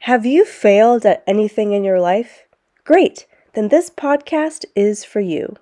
Have you failed at anything in your life? Great, then this podcast is for you.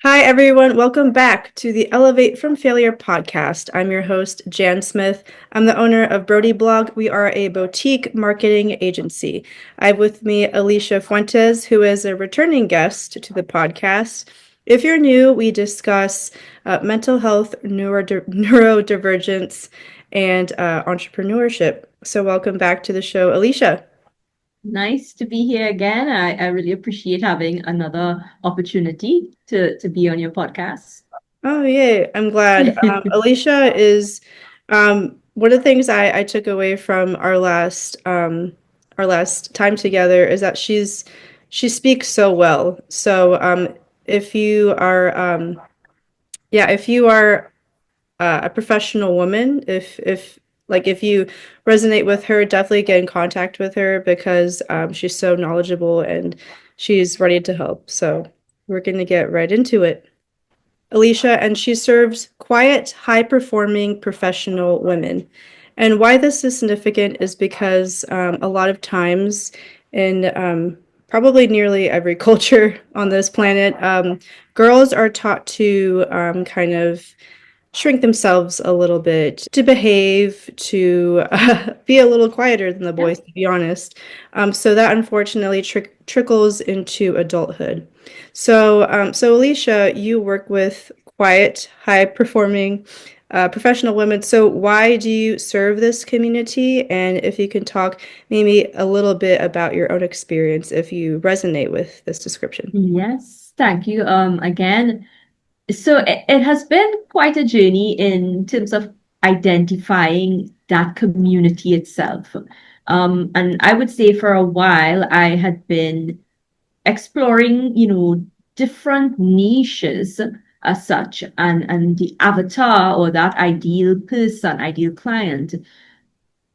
Hi, everyone. Welcome back to the Elevate from Failure podcast. I'm your host, Jan Smith. I'm the owner of Brody Blog. We are a boutique marketing agency. I have with me Alicia Fuentes, who is a returning guest to the podcast. If you're new, we discuss mental health, neurodivergence, and entrepreneurship. So welcome back to the show, Alicia. Nice to be here again. I really appreciate having another opportunity to be on your podcast. Oh, yay. I'm glad. Alicia is one of the things I took away from our last time together is that she speaks so well. So if you are if you are a professional woman, if you resonate with her, definitely get in contact with her because she's so knowledgeable and she's ready to help. So we're gonna get right into it. Alicia, and she serves quiet, high performing professional women. And why this is significant is because a lot of times in probably nearly every culture on this planet, girls are taught to kind of shrink themselves a little bit, to behave, to be a little quieter than the Yeah. boys, to be honest. So that unfortunately trickles into adulthood. So Alicia, you work with quiet, high-performing professional women. So why do you serve this community? And if you can talk maybe a little bit about your own experience, if you resonate with this description. Yes, thank you. Again, so it has been quite a journey in terms of identifying that community itself. And I would say for a while I had been exploring, different niches as such, and the avatar or that ideal person, ideal client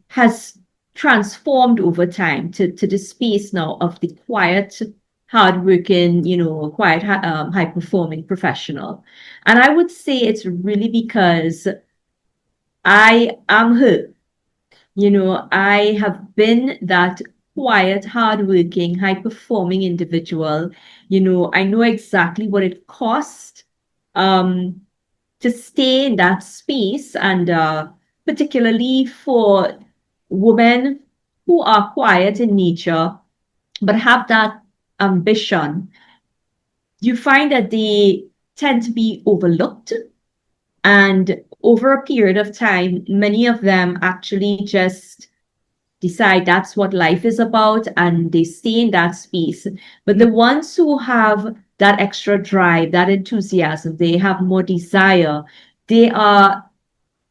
has transformed over time to the space now of the quiet, hardworking, quiet, high performing professional. And I would say it's really because I am her. I have been that quiet, hardworking, high performing individual. I know exactly what it costs um, to stay in that space, and particularly for women who are quiet in nature but have that ambition. You find that they tend to be overlooked, and over a period of time, many of them actually just decide that's what life is about and they stay in that space. But the ones who have that extra drive, that enthusiasm, they have more desire, they are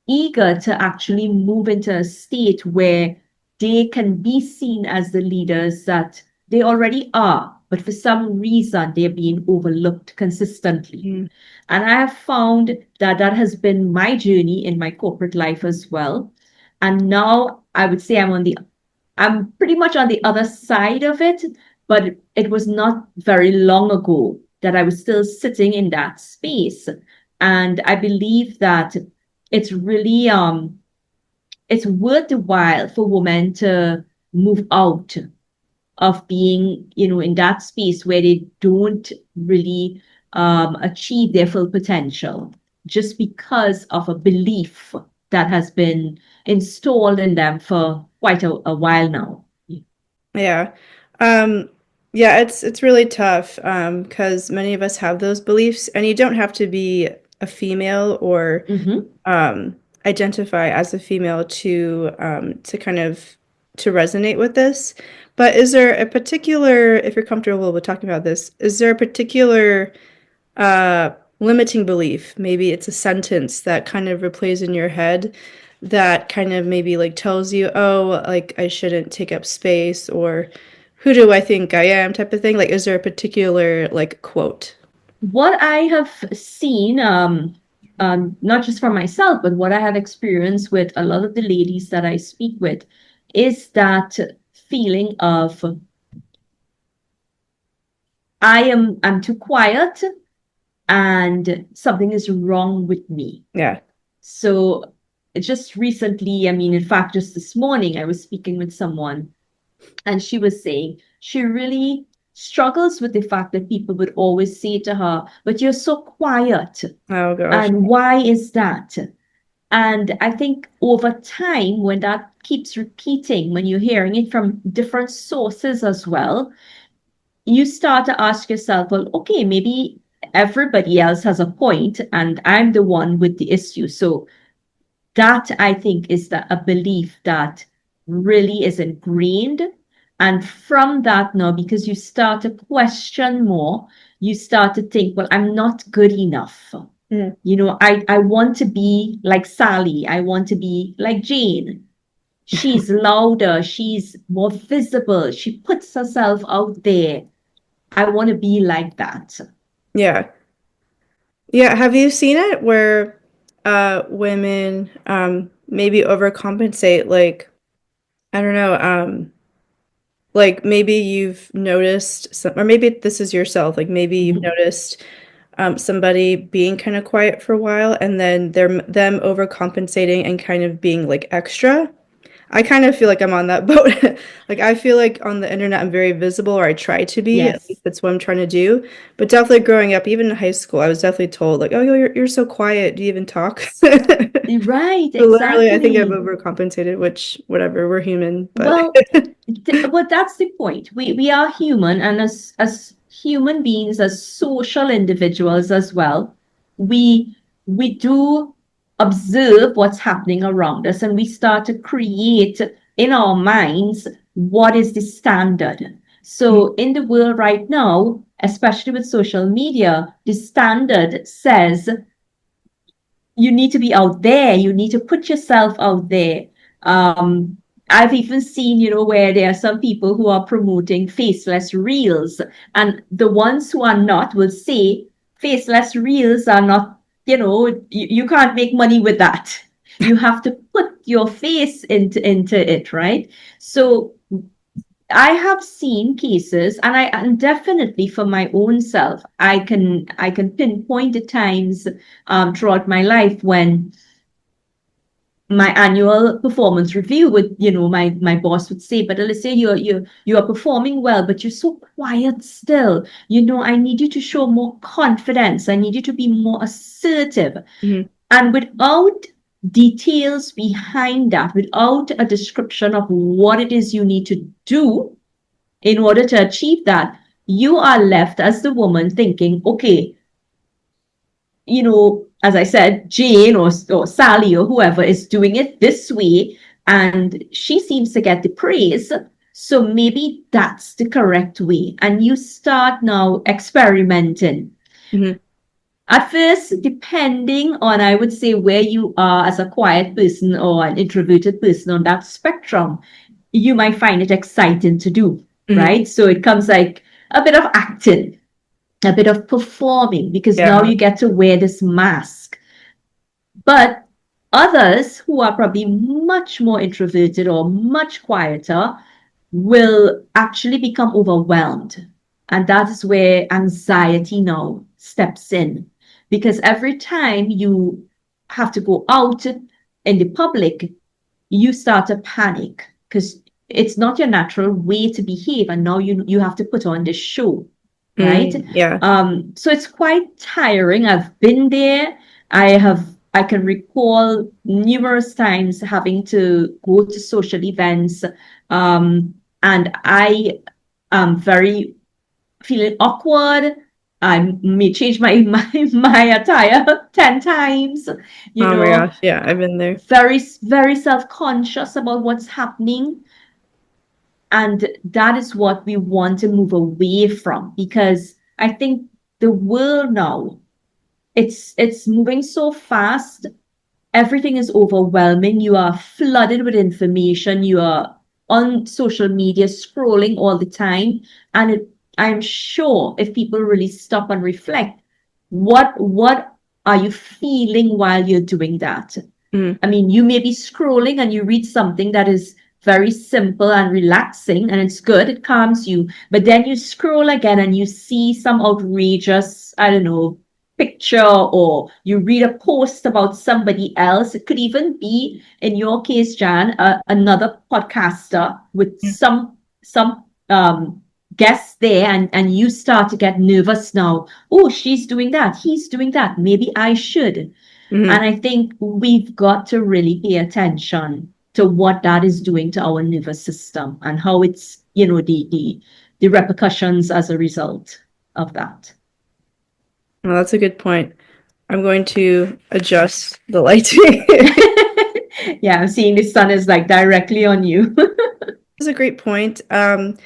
eager to actually move into a state where they can be seen as the leaders that they already are, but for some reason they're being overlooked consistently. Mm. And I have found that that has been my journey in my corporate life as well. And now I would say I'm pretty much on the other side of it, but it was not very long ago that I was still sitting in that space. And I believe that it's really it's worth the while for women to move out of being, in that space where they don't really achieve their full potential just because of a belief that has been installed in them for quite a while now. Yeah. Um, yeah, it's really tough because many of us have those beliefs, and you don't have to be a female or Mm-hmm. um, identify as a female to kind of to resonate with this. But is there a particular, if you're comfortable with talking about this, is there a particular uh, limiting belief? Maybe it's a sentence that kind of replays in your head that kind of maybe like tells you, oh, like I shouldn't take up space or who do I think I am type of thing. Like, is there a particular like quote? What I have seen, not just for myself, but what I have experienced with a lot of the ladies that I speak with, is that feeling of I'm too quiet and something is wrong with me. Yeah. So just recently, I mean, in fact, just this morning, I was speaking with someone, and she was saying she really struggles with the fact that people would always say to her, "But you're so quiet." Oh gosh. And why is that? And I think over time, when that keeps repeating, when you're hearing it from different sources as well, you start to ask yourself, well, okay, maybe everybody else has a point and I'm the one with the issue. So that I think is a belief that really is ingrained. And from that now, because you start to question more, you start to think, well, I'm not good enough. Mm. You know, I want to be like Sally. I want to be like Jane. She's louder. She's more visible. She puts herself out there. I want to be like that. Yeah. Yeah, have you seen it where women maybe overcompensate, like I don't know, like maybe you've noticed some, or maybe this is yourself, like maybe you've Mhm. noticed somebody being kind of quiet for a while and then them overcompensating and kind of being like extra. I kind of feel like I'm on that boat. Like I feel like on the internet I'm very visible, or I try to be. At least Yes. that's what I'm trying to do. But definitely growing up, even in high school, I was definitely told like, "Oh, you're so quiet. Do you even talk?" Right, So literally, I think I've exactly. overcompensated, which whatever, we're human, but Well, well, that's the point. We are human, and as human beings, as social individuals as well, we we do observe what's happening around us, and we start to create in our minds what is the standard. So in the world right now, especially with social media, the standard says you need to be out there. You need to put yourself out there. Um, I've even seen, you know, where there are some people who are promoting faceless reels, and the ones who are not will say faceless reels are not, you can't make money with that. You have to put your face into it, right? So I have seen cases, and definitely for my own self, I can pinpoint the times throughout my life when my annual performance review would, my boss would say, but let's say you are performing well, but you're so quiet still. I need you to show more confidence. I need you to be more assertive. Mhm. And without details behind that, without a description of what it is you need to do in order to achieve that, you are left as the woman thinking, okay, as I said, Jane or Sally or whoever is doing it this way, and she seems to get the praise. So maybe that's the correct way. And you start now experimenting. Mhm. At first, depending on, I would say, where you are as a quiet person or an introverted person on that spectrum, you might find it exciting to do, Mhm. right? So it comes like a bit of acting, a bit of performing, because now Yeah. you get to wear this mask. But others who are probably much more introverted or much quieter will actually become overwhelmed. And that is where anxiety now steps in. Because every time you have to go out in the public, you start to panic because it's not your natural way to behave. And now you have to put on this show, right? Yeah. So it's quite tiring. I've been there. I can recall numerous times having to go to social events, and I am very feeling awkward. I may change my attire 10 times, you Oh my know, gosh. Yeah, I've been there. very, very self-conscious about what's happening. And that is what we want to move away from, because I think the world now, it's moving so fast. Everything is overwhelming. You are flooded with information. You are on social media scrolling all the time. And I'm sure if people really stop and reflect, what are you feeling while you're doing that? Mhm. I mean, you may be scrolling and you read something that is very simple and relaxing and it's good, it calms you. But then you scroll again and you see some outrageous, I don't know, picture or you read a post about somebody else. It could even be, in your case, Jan, another podcaster with some guests there, and you start to get nervous now. Oh, she's doing that. He's doing that. Maybe I should. Hmm. And I think we've got to really pay attention to what that is doing to our nervous system and how it's, the repercussions as a result of that. Well, that's a good point. I'm going to adjust the lighting. Yeah, I'm seeing the sun is like directly on you. That's a great point. And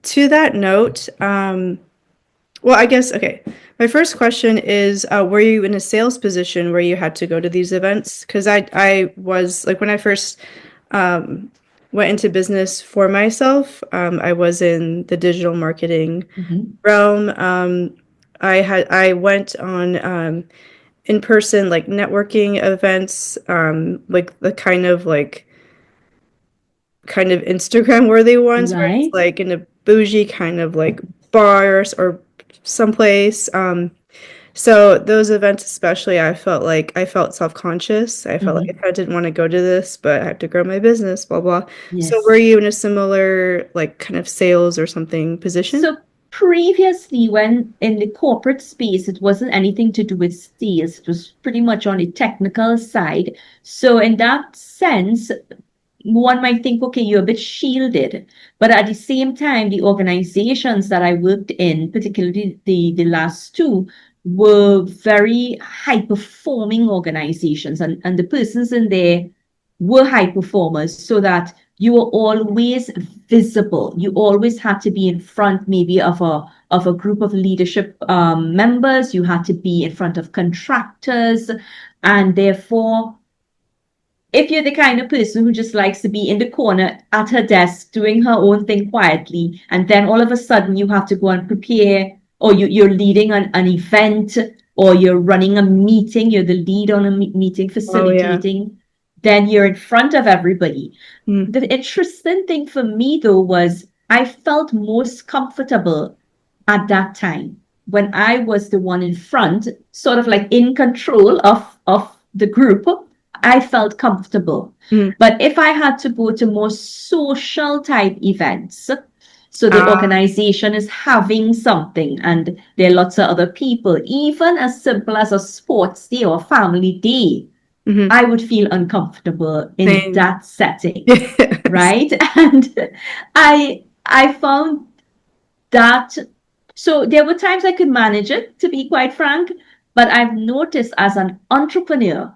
to that note, well, I guess, okay. My first question is, were you in a sales position where you had to go to these events? Because I was, like, when I first um, went into business for myself, I was in the digital marketing Mhm. realm. I went on in-person, like, networking events, like the kind of Instagram worthy ones where it's Right. like in a bougie kind of like bars or someplace. So those events especially, I felt self-conscious. I felt like Mhm. I didn't want to go to this, but I have to grow my business, blah blah. So were Yes. you in a similar like kind of sales or something position? So previously, when in the corporate space, it wasn't anything to do with sales. It was pretty much on the technical side. So in that sense, one might think, okay, you're a bit shielded. But at the same time, the organizations that I worked in, particularly the last two, were very high performing organizations. And the persons in there were high performers, so that you were always visible. You always had to be in front, maybe of a group of leadership members. You had to be in front of contractors, and therefore if you're the kind of person who just likes to be in the corner at her desk doing her own thing quietly, and then all of a sudden you have to go and prepare, or you're leading an event, or you're running a meeting, you're the lead on a meeting Oh yeah. facilitating, then you're in front of everybody. Mm, The interesting thing for me, though, was I felt most comfortable at that time when I was the one in front, sort of like in control of the group. I felt comfortable. mm. But if I had to go to more social type events, so the Ah, organization is having something and there are lots of other people, even as simple as a sports day or family day, mhm. I would feel uncomfortable in Same. that setting, Yes. right? And I found that so there were times I could manage it, to be quite frank, but I've noticed as an entrepreneur,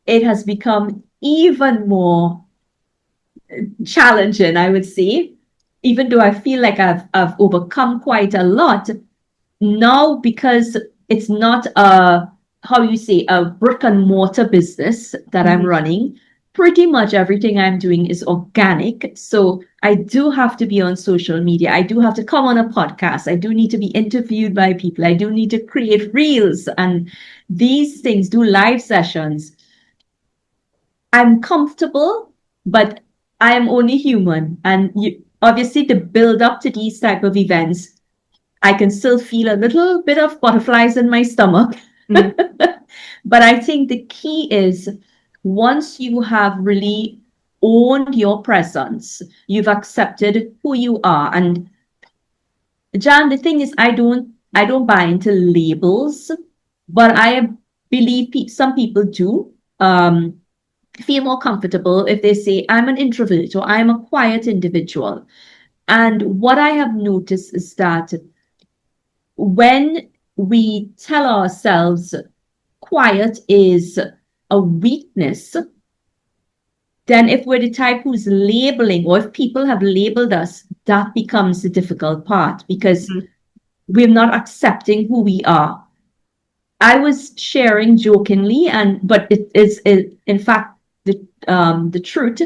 it has become even more challenging, I would say. Even though I feel like I've overcome quite a lot, now because it's not a how you say a brick and mortar business that I'm Mhm. running, pretty much everything I'm doing is organic. So I do have to be on social media. I do have to come on a podcast. I do need to be interviewed by people. I do need to create reels and these things, do live sessions. I'm comfortable, but I am only human. And obviously, the build up to these type of events, I can still feel a little bit of butterflies in my stomach. Mhm. But I think the key is once you have really owned your presence, you've accepted who you are. And Jan, the thing is, I don't buy into labels, but I believe some people do. Feel more comfortable if they say, I'm an introvert or I'm a quiet individual. And what I have noticed is that when we tell ourselves quiet is a weakness, then if we're the type who's labeling, or if people have labeled us, that becomes the difficult part because Mhm. we're not accepting who we are. I was sharing jokingly, but it is in fact the truth.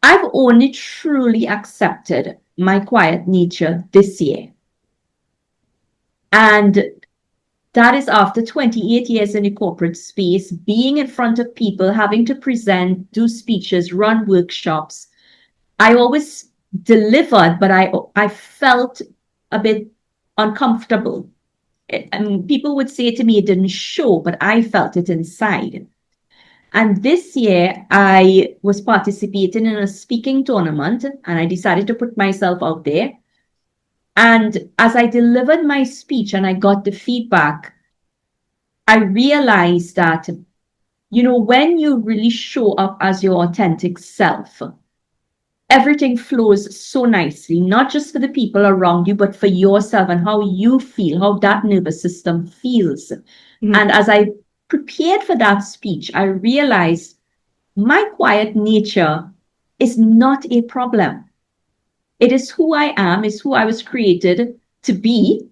I've only truly accepted my quiet nature this year. And that is after 28 years in the corporate space, being in front of people, having to present, do speeches, run workshops. I always delivered, but I felt a bit uncomfortable. And people would say to me it didn't show, but I felt it inside. And this year, I was participating in a speaking tournament and I decided to put myself out there. And as I delivered my speech and I got the feedback, I realized that, when you really show up as your authentic self, everything flows so nicely, not just for the people around you, but for yourself and how you feel, how that nervous system feels. Mhm. And as I prepared for that speech, I realized my quiet nature is not a problem. It is who I am, it's who I was created to be.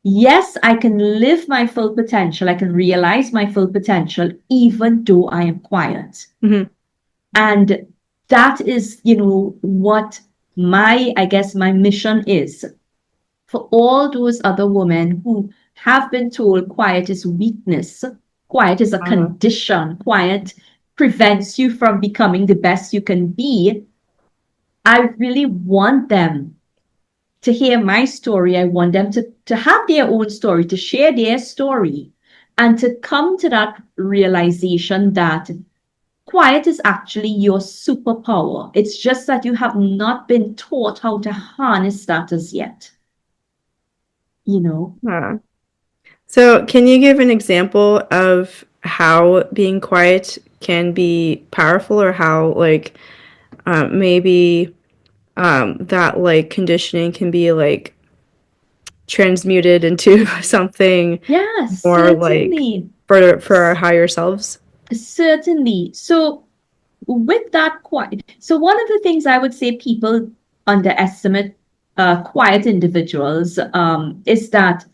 Yes, I can live my full potential. I can realize my full potential, even though I am quiet. Mhm. And that is, what I guess, my mission is for all those other women who have been told quiet is weakness, quiet is a Uh, condition, quiet prevents you from becoming the best you can be. I really want them to hear my story. I want them to have their own story, to share their story, and to come to that realization that quiet is actually your superpower. It's just that you have not been taught how to harness that as yet, you know? uh. So, can you give an example of how being quiet can be powerful, or how maybe that like conditioning can be like transmuted into something Yes, more like certainly. for our higher selves? Certainly. So with that quiet, so one of the things I would say people underestimate quiet individuals is that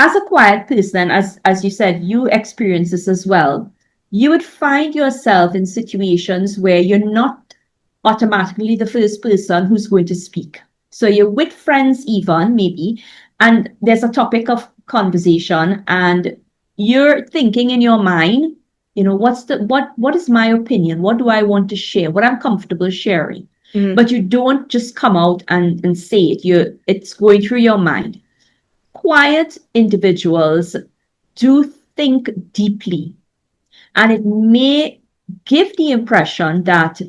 as a quiet person, as you said, you experience this as well. You would find yourself in situations where you're not automatically the first person who's going to speak. So you're with friends, even maybe, and there's a topic of conversation, and you're thinking in your mind, what is my opinion? What do I want to share? What I'm comfortable sharing? Hmm. But you don't just come out and say it. It's going through your mind. Quiet individuals do think deeply, and it may give the impression that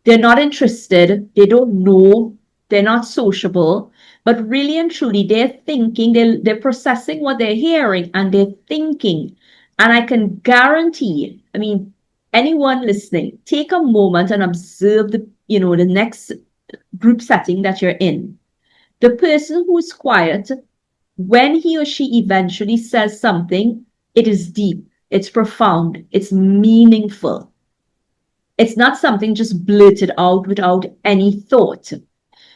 they're not interested, they don't know, they're not sociable, but really and truly, they're thinking, they're processing what they're hearing and they're thinking. And I can guarantee, I mean, anyone listening, take a moment and observe the next group setting that you're in. The person who's quiet, when he or she eventually says something, it is deep, it's profound, it's meaningful. It's not something just blurted out without any thought.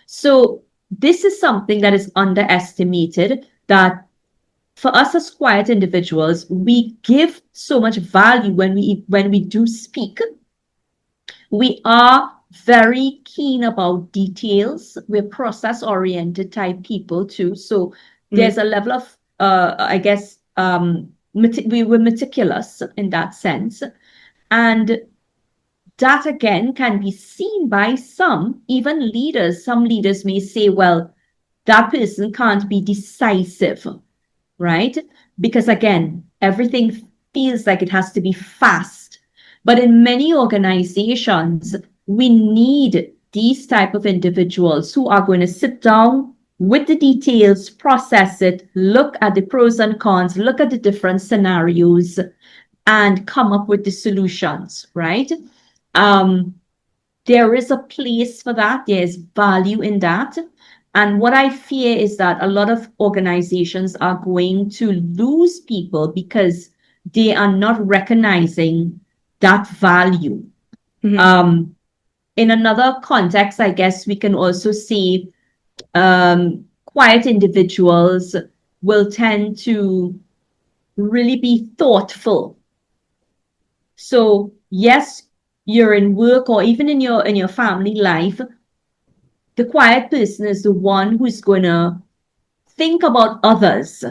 So this is something that is underestimated, that for us as quiet individuals, we give so much value when we do speak. We are very keen about details. We're process oriented type people too. So Hmm. there's a level of, I guess, we were meticulous in that sense. And that again can be seen by some, even leaders. Some leaders may say, well, that person can't be decisive, right? Because again, everything feels like it has to be fast. But in many organizations, we need these type of individuals who are going to sit down with the details, process it, look at the pros and cons, look at the different scenarios, and come up with the solutions, right? Um, there is a place for that. There's value in that. And what I fear is that a lot of organizations are going to lose people because they are not recognizing that value. Hmm. Um, in another context, I guess we can also see quiet individuals will tend to really be thoughtful. So yes, you're in work or even in your family life, the quiet person is the one who's going to think about others,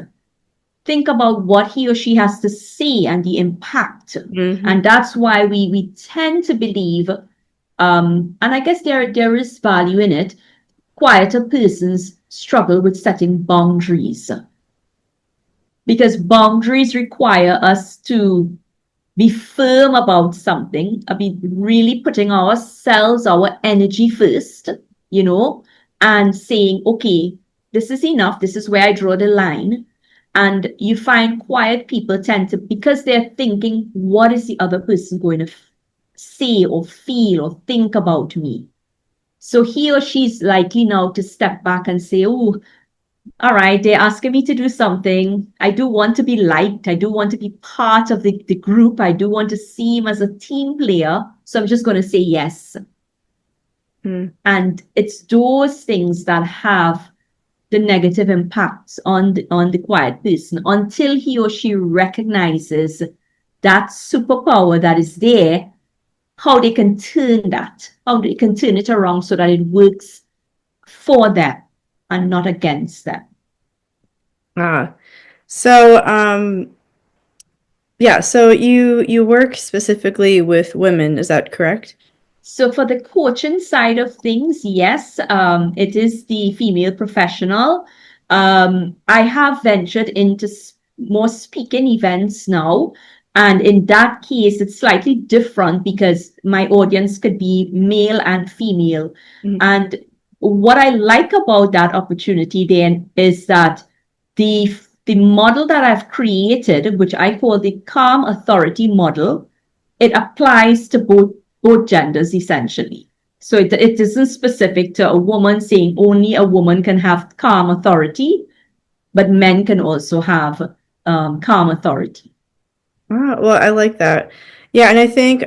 think about what he or she has to say and the impact. Hmm. And that's why we tend to believe, and I guess there is value in it, quieter persons struggle with setting boundaries. because boundaries require us to be firm about something, be really putting ourselves, our energy first, you know, and saying, okay, this is enough. This is where I draw the line. And you find quiet people tend to, because they're thinking, what is the other person going to say or feel or think about me? So he or she's likely now to step back and say, oh, all right, they're asking me to do something. I do want to be liked. I do want to be part of the group. I do want to seem as a team player. So I'm just going to say yes. Mm. And it's those things that have the negative impacts on the quiet person until he or she recognizes that superpower that is there, how they can turn that, how they can turn it around so that it works for them and not against them. Ah, so yeah, so you work specifically with women, is that correct? So for the coaching side of things, yes, it is the female professional. I have ventured into more speaking events now. And in that case, it's slightly different because my audience could be male and female. Mhm. And what I like about that opportunity then is that the the model that I've created, which I call the calm authority model, it applies to both genders essentially. So it isn't specific to a woman saying only a woman can have calm authority, but men can also have calm authority. Ah, well, I like that. Yeah, and I think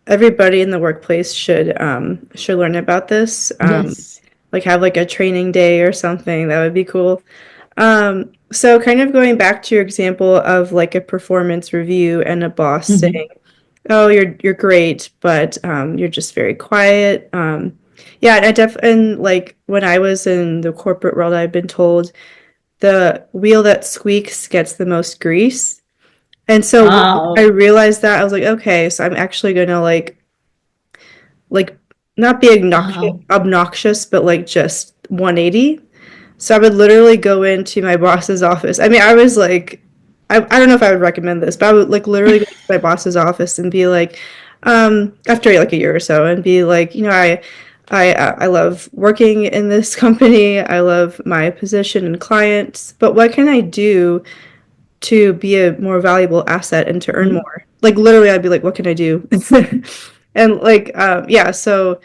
everybody in the workplace should learn about this. Yes. Like have like a training day or something. That would be cool. So kind of going back to your example of like a performance review and a boss Mm-hmm. saying, "Oh, you're great, but you're just very quiet." Yeah, and and like when I was in the corporate world, I've been told the wheel that squeaks gets the most grease. And so when I Wow. realized that, I was like, okay, so I'm actually gonna like not be Wow. obnoxious, but like just 180. So I would literally go into my boss's office. I mean, I was like, I don't know if I would recommend this, but I would like literally go to my boss's office and be like, after like a year or so, and be like, I love working in this company. I love my position and clients, but what can I do to be a more valuable asset and to earn Mm-hmm. more? Like literally, I'd be like, what can I do? And like, yeah, so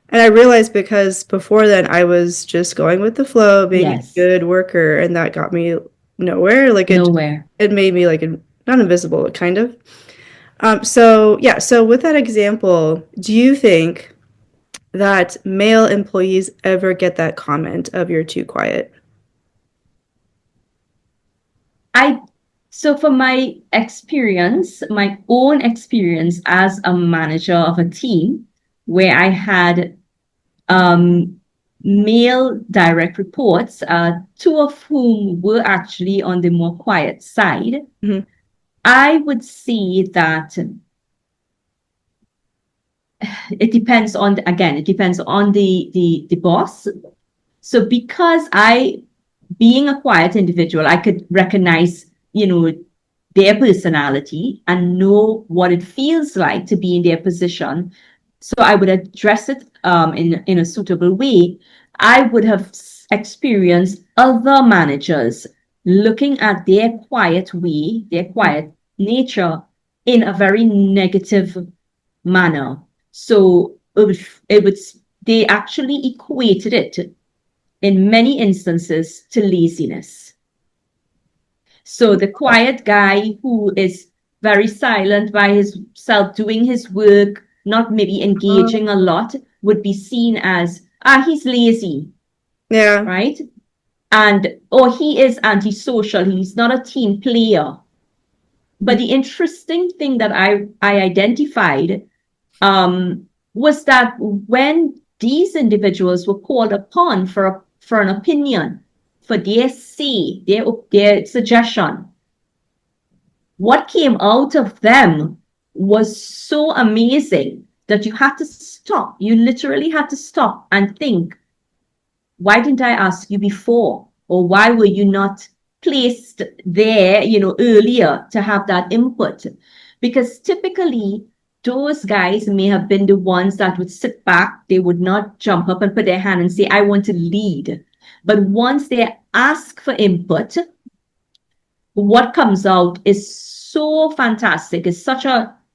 and I realized because before then I was just going with the flow, being a Yes. good worker, and that got me nowhere. Like Nowhere. it made me like not invisible, but kind of. So yeah, so with that example, do you think that male employees ever get that comment of you're too quiet? I so for my experience, my own experience as a manager of a team where I had um, male direct reports, two of whom were actually on the more quiet side. Hmm. I would say that it depends on, again, it depends on the boss. So because being a quiet individual, I could recognize, their personality and know what it feels like to be in their position. So I would address it in a suitable way. I would have experienced other managers looking at their quiet way, their quiet nature in a very negative manner. So it would they actually equated it in many instances to laziness. So the quiet guy who is very silent by himself, doing his work, not maybe engaging a lot, would be seen as, he's lazy, Yeah. right? And, or he is antisocial, he's not a team player. But the interesting thing that I identified was that when these individuals were called upon for an opinion, for their say, their suggestion, what came out of them was so amazing that you had to stop. You literally had to stop and think, why didn't I ask you before? Or why were you not placed there, earlier to have that input. Because typically, those guys may have been the ones that would sit back. They would not jump up and put their hand and say, I want to lead. But once they ask for input, what comes out is so fantastic.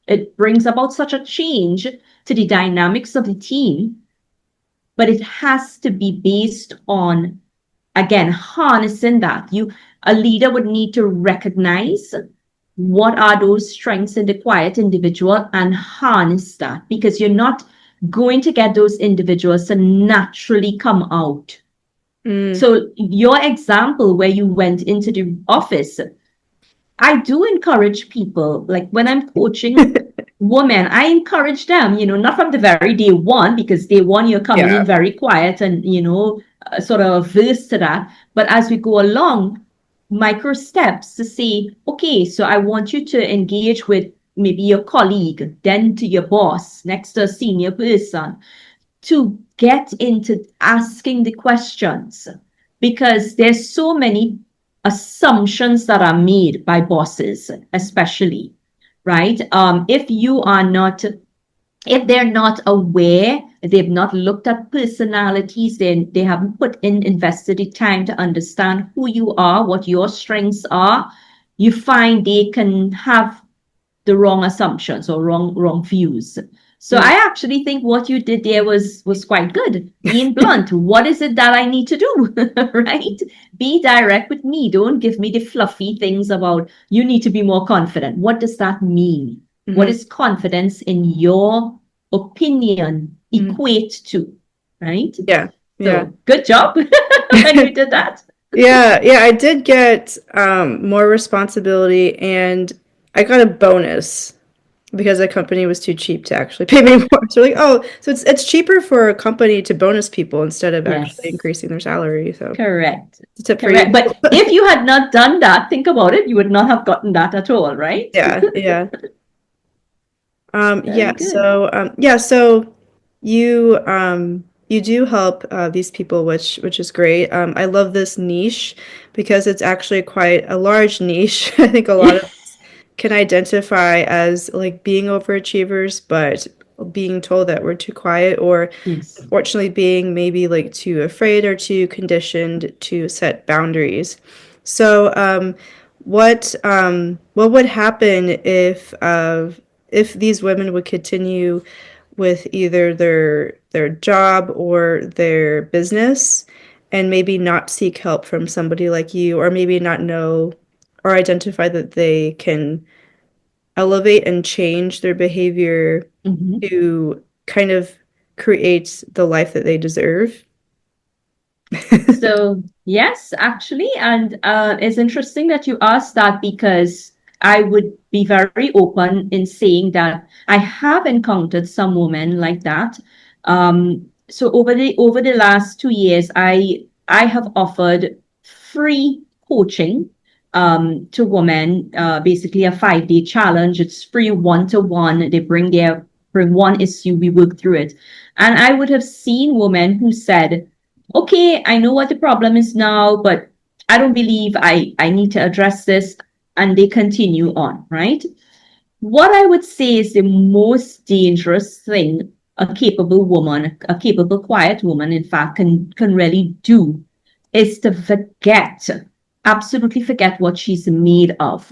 It brings about such a change to the dynamics of the team, but it has to be based on, again, harnessing that. A leader would need to recognize what are those strengths in the quiet individual and harness that, because you're not going to get those individuals to naturally come out. So your example where you went into the office, I do encourage people, like when I'm coaching women, I encourage them, not from the very day one, because day one you're coming in very quiet and, sort of averse to that. But as we go along, micro steps to say, okay, so I want you to engage with maybe your colleague, then to your boss, next to a senior person, to get into asking the questions, because there's so many assumptions that are made by bosses, especially, right? If they're not aware, they've not looked at personalities, they haven't invested the time to understand who you are, what your strengths are, you find they can have the wrong assumptions or wrong views. So I actually think what you did there was quite good. Being blunt. What is it that I need to do? Right? Be direct with me. Don't give me the fluffy things about you need to be more confident. What does that mean? What is confidence in your opinion equate to? Right? Yeah. So good job when you did that. Yeah, I did get more responsibility, and I got a bonus because the company was too cheap to actually pay me more. So like, oh, so it's cheaper for a company to bonus people instead of actually Yes. increasing their salary. So Correct. it's a tip for you. Correct. But if you had not done that, think about it, you would not have gotten that at all, right? Yeah. Very good. So you do help these people, which is great. I love this niche because it's actually quite a large niche. I think a lot of us can identify as like being overachievers, but being told that we're too quiet, or Yes. unfortunately being maybe like too afraid or too conditioned to set boundaries. So, what would happen if these women would continue with either their job or their business and maybe not seek help from somebody like you, or maybe not know or identify that they can elevate and change their behavior Mhm. to kind of create the life that they deserve? So, yes, actually, and it's interesting that you asked that, because I would be very open in saying that I have encountered some women like that. So over the last 2 years, I have offered free coaching to women, basically a 5-day challenge. It's free one-to-one. They bring one issue, we work through it. And I would have seen women who said, okay, I know what the problem is now, but I don't believe I need to address this. And they continue on, right? What I would say is the most dangerous thing a capable woman, a capable, quiet woman, in fact, can really do is to forget, absolutely forget what she's made of.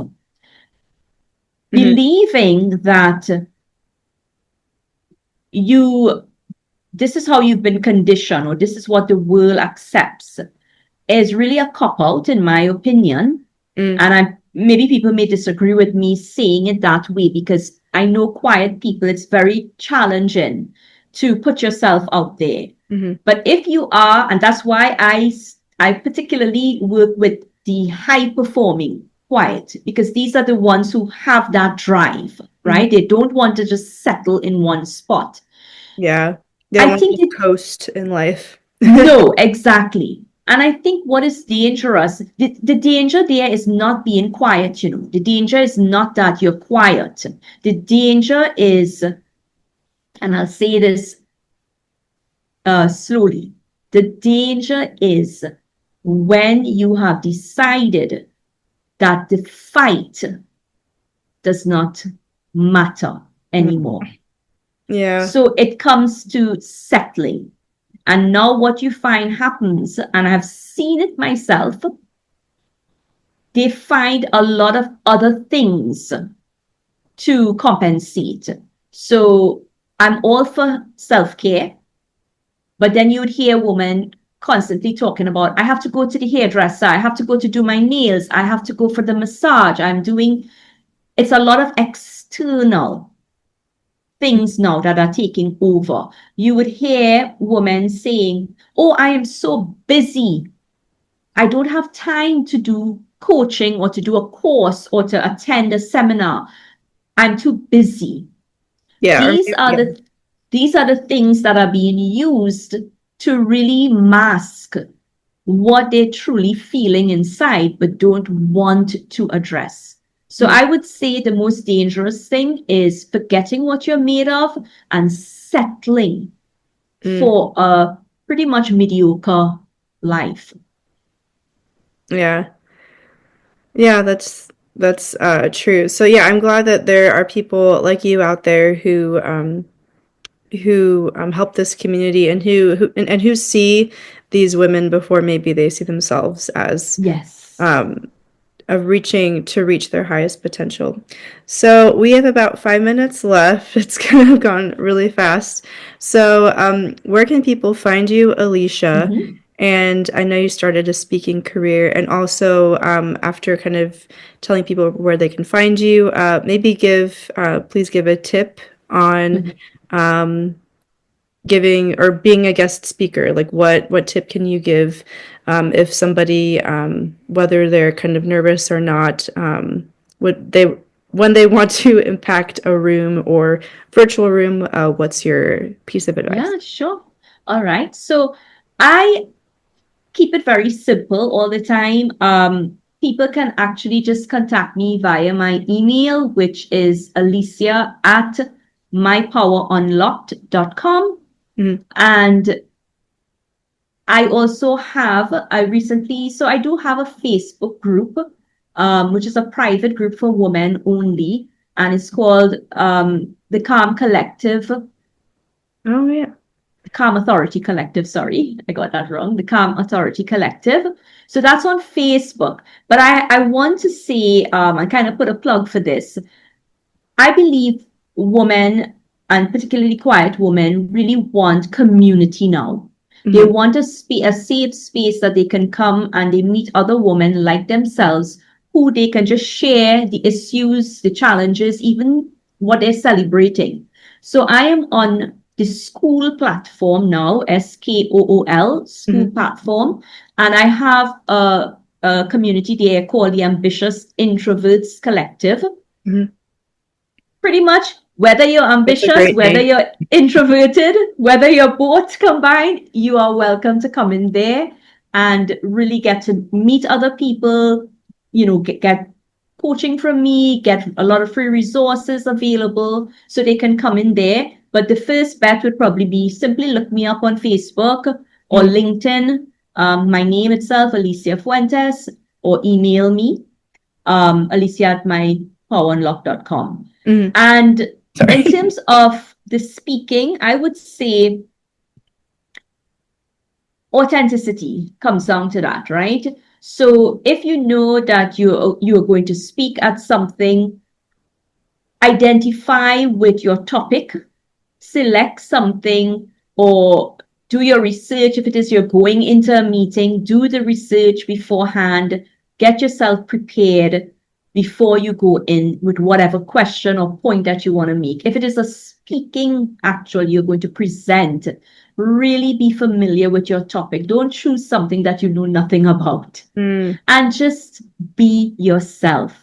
Believing that this is how you've been conditioned, or this is what the world accepts, is really a cop out, in my opinion. And maybe people may disagree with me saying it that way, because I know quiet people, it's very challenging to put yourself out there. But if you are, and that's why I particularly work with the high performing quiet, because these are the ones who have that drive, right? They don't want to just settle in one spot. Yeah. They don't I want to think just coast in life. no, exactly. And I think what is dangerous, the danger there is not being quiet, The danger is not that you're quiet. The danger is, and I'll say this slowly, the danger is when you have decided that the fight does not matter anymore. Yeah. So it comes to settling. And now what you find happens, and I've seen it myself, they find a lot of other things to compensate. So I'm all for self-care, but then you would hear a woman constantly talking about, I have to go to the hairdresser, I have to go to do my nails, I have to go for the massage, it's a lot of external things now that are taking over. You would hear women saying, oh, I am so busy. I don't have time to do coaching or to do a course or to attend a seminar. I'm too busy. Yeah. These are Yeah. the things that are being used to really mask what they're truly feeling inside but don't want to address. So Mm, I would say the most dangerous thing is forgetting what you're made of and settling mm, for a pretty much mediocre life. yeah. Yeah, that's true. So yeah, I'm glad that there are people like you out there who help this community and and who see these women before maybe they see themselves as Yes. um of reaching to reach their highest potential. So we have about 5 minutes left. It's kind of gone really fast. So where can people find you, Alicia? Mhm. And I know you started a speaking career, and also after kind of telling people where they can find you, maybe please give a tip on Mhm. giving or being a guest speaker. Like what tip can you give if somebody whether they're kind of nervous or not, would they when they want to impact a room or virtual room, what's your piece of advice? Yeah, sure. All right. So I keep it very simple all the time. People can actually just contact me via my email, which is Alicia at mypowerunlocked.com. Mm-hmm. And I do have a Facebook group, which is a private group for women only, and it's called the Calm Collective, Oh yeah. the Calm Authority Collective. Sorry, I got that wrong. The Calm Authority Collective. So that's on Facebook. But I want to say, I kind of put a plug for this. I believe women, and particularly quiet women, really want community now. They Mm-hmm. want a safe space that they can come and they meet other women like themselves who they can just share the issues, the challenges, even what they're celebrating. So I am on the school platform now, SKOOL, school Mm-hmm. platform, and I have a community there called the Ambitious Introverts Collective. Mm-hmm. Pretty much, whether you're That's a ambitious, great whether name. you're introverted, whether you're both combined, you are welcome to come in there and really get to meet other people, get coaching from me, get a lot of free resources available so they can come in there. But the first bet would probably be simply look me up on Facebook or Mm-hmm. LinkedIn, my name itself, Alicia Fuentes, or email me, Alicia at mypowerunlock.com. Mm-hmm. And in Sorry. terms of the speaking, I would say authenticity comes down to that, right? So if you know that you're going to speak at something, identify with your topic, select something, or do your research. If it is you're going into a meeting, do the research beforehand, get yourself prepared before you go in with whatever question or point that you want to make. If it is a speaking actual, you're going to present, really be familiar with your topic. Don't choose something that you know nothing about, Mm, and just be yourself.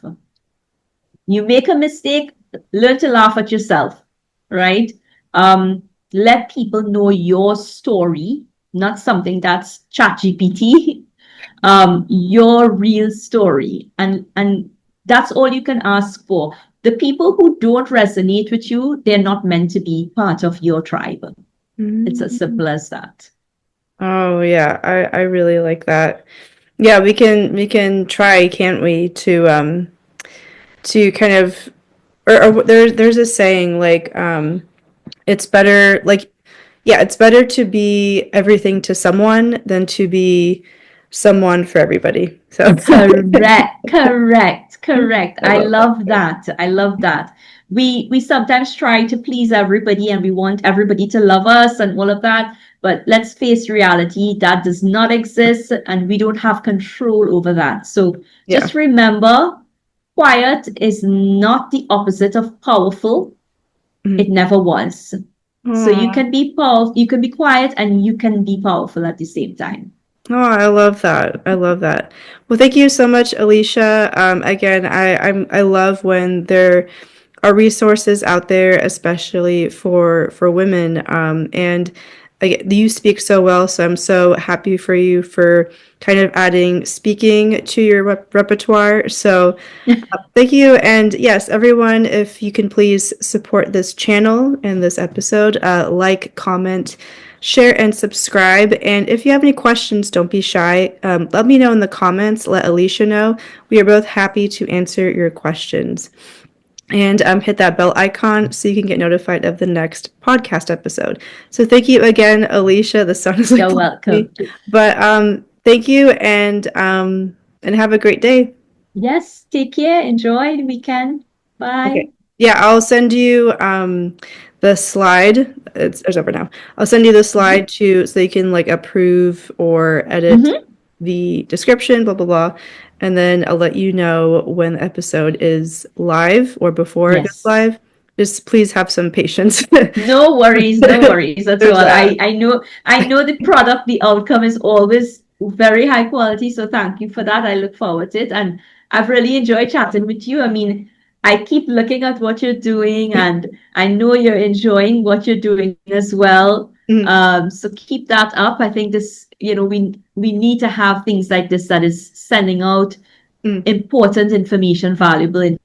You make a mistake, learn to laugh at yourself, right? Let people know your story, not something that's ChatGPT, your real story. And that's all you can ask for. The people who don't resonate with you, they're not meant to be part of your tribe. It's as mm. simple as that. Oh yeah, I really like that. Yeah, we can try, can't we, to kind of or there's a saying like it's better like yeah, it's better to be everything to someone than to be someone for everybody. So Correct, correct, correct. I I love that. love that. I love that. We sometimes try to please everybody and we want everybody to love us and all of that. But let's face reality, that does not exist and we don't have control over that. So Yeah. just remember, quiet is not the opposite of powerful. It Mhm. never was. So you Aw. can be powerful, you can be quiet and you can be powerful at the same time. Oh, I love that. I love that. Well, thank you so much, Alicia. Again, I love when there are resources out there, especially for women. And you speak so well, so I'm so happy for you for kind of adding speaking to your repertoire. So thank you. And yes, everyone, if you can please support this channel and this episode, like, comment, share, and subscribe. And if you have any questions, don't be shy. Let me know in the comments. Let Alicia know. We are both happy to answer your questions. And hit that bell icon so you can get notified of the next podcast episode. So thank you again, Alicia. The sun is like You're welcome. me, but thank you and have a great day. Yes, take care. Enjoy the weekend. Okay. Bye. Yeah, I'll send you the slide. It's over now. I'll send you the slide Mhm. to so you can like approve or edit Mhm. the description, blah blah blah. And then I'll let you know when the episode is live or before it goes Yes. live. Just please have some patience. No worries at all. There's I know the product, the outcome is always very high quality. So thank you for that. I look forward to it. And I've really enjoyed chatting with you. I mean, I keep looking at what you're doing and I know you're enjoying what you're doing as well. mm, So keep that up. I think this, we need to have things like this that is sending out mm. important information, valuable